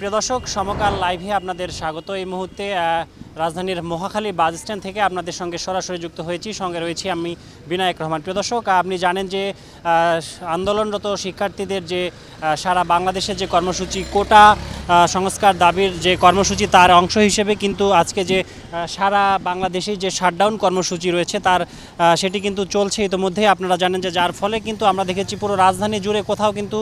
প্রিয় দর্শক, সমকাল লাইভে আপনাদের স্বাগত। এই মুহূর্তে রাজধানীর মহাখালী বাস স্ট্যান্ড থেকে আপনাদের সঙ্গে সরাসরি যুক্ত হয়েছি। সঙ্গে রয়েছি আমি বিনায়ক রহমান। প্রিয় দর্শক, আপনি জানেন যে আন্দোলনরত শিক্ষার্থীদের যে সারা বাংলাদেশের যে কর্মসূচি কোটা সংস্কার দাবির যে কর্মসূচি, তার অংশ হিসেবে কিন্তু আজকে যে সারা বাংলাদেশেই যে শাটডাউন কর্মসূচি রয়েছে তার সেটি কিন্তু চলছে ইতিমধ্যে। আপনারা জানেন যে যার ফলে কিন্তু আমরা দেখেছি পুরো রাজধানী জুড়ে কোথাও কিন্তু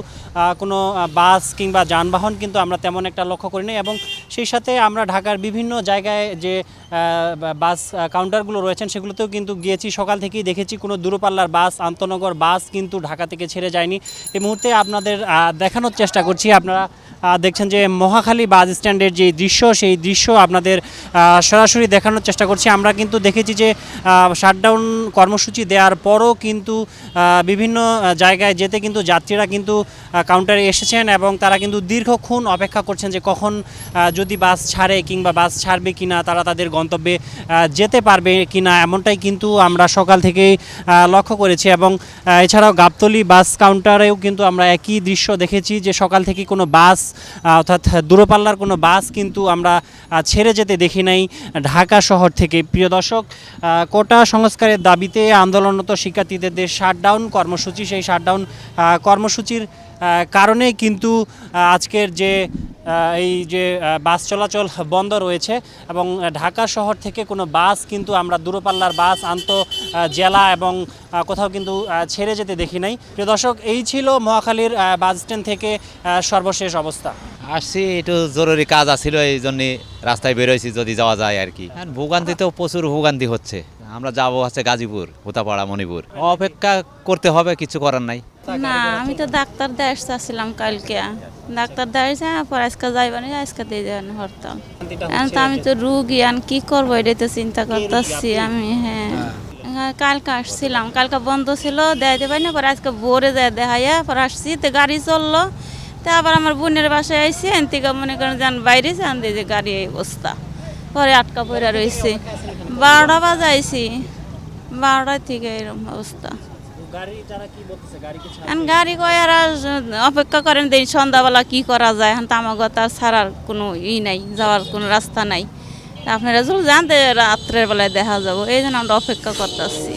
কোনো বাস কিংবা যানবাহন কিন্তু আমরা তেমন একটা লক্ষ্য করিনি, এবং সেই সাথে আমরা ঢাকার বিভিন্ন জায়গায় যে বাস কাউন্টারগুলো রয়েছেন সেগুলোতেও কিন্তু গিয়েছি। সকাল থেকেই দেখেছি কোনো দূরপাল্লার বাস, আন্তনগর বাস কিন্তু ঢাকা থেকে ছেড়ে যায়নি। এই মুহূর্তে আপনাদের দেখানোর চেষ্টা করছি। আপনারা দেখছেন যে মহাখালী বাস স্ট্যান্ডের যে দৃশ্য, সেই দৃশ্য আপনাদের সরাসরি দেখানোর চেষ্টা করছি। আমরা কিন্তু দেখেছি যে শাটডাউন কর্মসূচি দেওয়ার পরও কিন্তু বিভিন্ন জায়গায় যেতে কিন্তু যাত্রীরা কিন্তু কাউন্টারে এসেছেন, এবং তারা কিন্তু দীর্ঘক্ষণ অপেক্ষা করছেন যে কখন যদি বাস ছাড়ে কিংবা বাস ছাড়বে কিনা, তারা তাদের গন্তব্যে যেতে পারবে কিনা, এমনটাই কিন্তু আমরা সকাল থেকেই লক্ষ্য করেছি। এবং এছাড়াও গাবতলী বাস কাউন্টারেও কিন্তু আমরা একই দৃশ্য দেখেছি যে সকাল থেকে কোনো বাস অর্থাৎ দূরপাল্লার কোনো বাস কিন্তু আমরা ছেড়ে যেতে দেখি নাই ঢাকা শহর থেকে। প্রিয় দর্শক, কোটা সংস্কারের দাবিতে আন্দোলনরত শিক্ষার্থীদের যে শাটডাউন কর্মসূচি, সেই শাটডাউন কর্মসূচির কারণে কিন্তু আজকের যে এই যে বাস চলাচল বন্ধ রয়েছে, এবং ঢাকা শহর থেকে কোনো বাস কিন্তু আমরা দূরপাল্লার বাস জেলা এবং কোথাও কিন্তু ছেড়ে যেতে দেখি নাই। প্রিয় দর্শক, এই ছিল মহাখালীর বাস স্ট্যান্ড থেকে সর্বশেষ অবস্থা। আসছি, একটু জরুরি কাজ আছিল, এই জন্যে রাস্তায় বেরোয়ছি যদি যাওয়া যায় আর কি। ভোগান্তি তো প্রচুর ভোগান্তি হচ্ছে। আমরা যাবো হচ্ছে গাজীপুর, হুতাপাড়া, মণিপুর। অপেক্ষা করতে হবে, কিছু করার নাই। না, আমি তো ডাক্তার দেশ চাচ্ছিলাম কালকে। ডাক্তার দেখাইছে, পরে আজকে যাইবানি, আজকে দিয়ে যাবেন হরতাল। তো আমি তো রুগী, আর কি করবো এটাই তো চিন্তা করতেছি আমি। হ্যাঁ, কালকে আসছিলাম, কালকে বন্ধ ছিল, দেখাইতে পারি না। পরে আজকে ভোরে যায় দেখাইয়া পরে আসছি, তো গাড়ি চললো। তো আবার আমার বোনের বাসায় আইসি, এনতিকে মনে করেন যান বাইরে যান দিয়ে যে গাড়ি এই অবস্থা, পরে আটকা পড়ে রয়েছে। 12টা বাজাইছি, 12টার থেকে এরকম অবস্থা। গাড়ি কয় আর অপেক্ষা করেন দেই সন্ধ্যাবেলা কি করা যায়। এখন তো আমার কথা ছাড়ার কোনো নাই, যাওয়ার কোনো রাস্তা নাই। আপনারা যদি জানতে রাত্রের বেলায় দেখা যাবো, এই জন্য আমরা অপেক্ষা করতেছি।